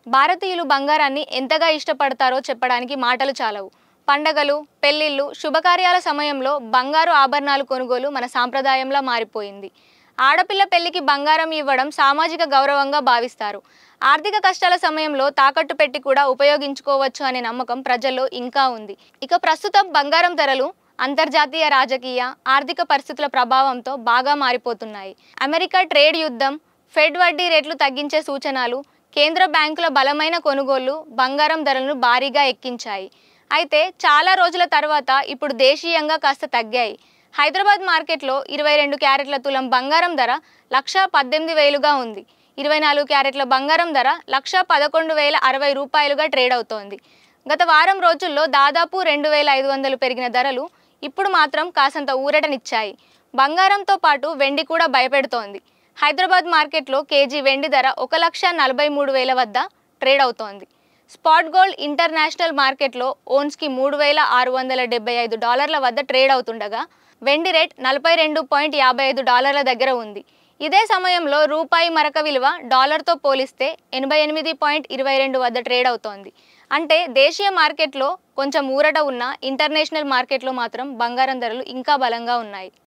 భారతీయులు బంగారాన్ని ఎంతగా ఇష్టపడతారో చెప్పడానికి మాటలు చాలవు. పండగలు, పెళ్లిళ్ళు, శుభకార్యాల సమయంలో బంగారు ఆభరణాలు కొనుగోలు మన సాంప్రదాయంలా మారిపోయింది. ఆడపిల్ల పెళ్లికి బంగారం ఇవ్వడం సామాజిక గౌరవంగా భావిస్తారు. ఆర్థిక కష్టాల సమయంలో తాకట్టు పెట్టి కూడా ఉపయోగించుకోవచ్చు అనే నమ్మకం ప్రజల్లో ఇంకా ఉంది. ఇక ప్రస్తుతం బంగారం ధరలు అంతర్జాతీయ రాజకీయ, ఆర్థిక పరిస్థితుల ప్రభావంతో బాగా మారిపోతున్నాయి. అమెరికా ట్రేడ్ యుద్ధం, ఫెడ్ వడ్డీ రేట్లు తగ్గించే సూచనలు, కేంద్ర బ్యాంకుల బలమైన కొనుగోళ్లు బంగారం ధరలను భారీగా ఎక్కించాయి. అయితే చాలా రోజుల తర్వాత ఇప్పుడు దేశీయంగా కాస్త తగ్గాయి. హైదరాబాద్ మార్కెట్లో 22 క్యారెట్ల తులం బంగారం ధర 1,18,000గా ఉంది. 24 క్యారెట్ల బంగారం ధర 1,11,060 రూపాయలుగా ట్రేడ్ అవుతోంది. గత వారం రోజుల్లో దాదాపు 2,500 పెరిగిన ధరలు ఇప్పుడు మాత్రం కాసంత ఊరటనిచ్చాయి. బంగారంతో పాటు వెండి కూడా భయపెడుతోంది. హైదరాబాద్ మార్కెట్లో కేజీ వెండి ధర 1,43,000 వద్ద ట్రేడ్ అవుతోంది. స్పాట్ గోల్డ్ ఇంటర్నేషనల్ మార్కెట్లో ఓన్స్కి $3,675 వద్ద ట్రేడ్ అవుతుండగా వెండి రేట్ $42.55 దగ్గర ఉంది. ఇదే సమయంలో రూపాయి మరక విలువ డాలర్తో పోలిస్తే 88.22 వద్ద ట్రేడ్ అవుతోంది. అంటే దేశీయ మార్కెట్లో కొంచెం ఊరట ఉన్న ఇంటర్నేషనల్ మార్కెట్లో మాత్రం బంగారం ధరలు ఇంకా బలంగా ఉన్నాయి.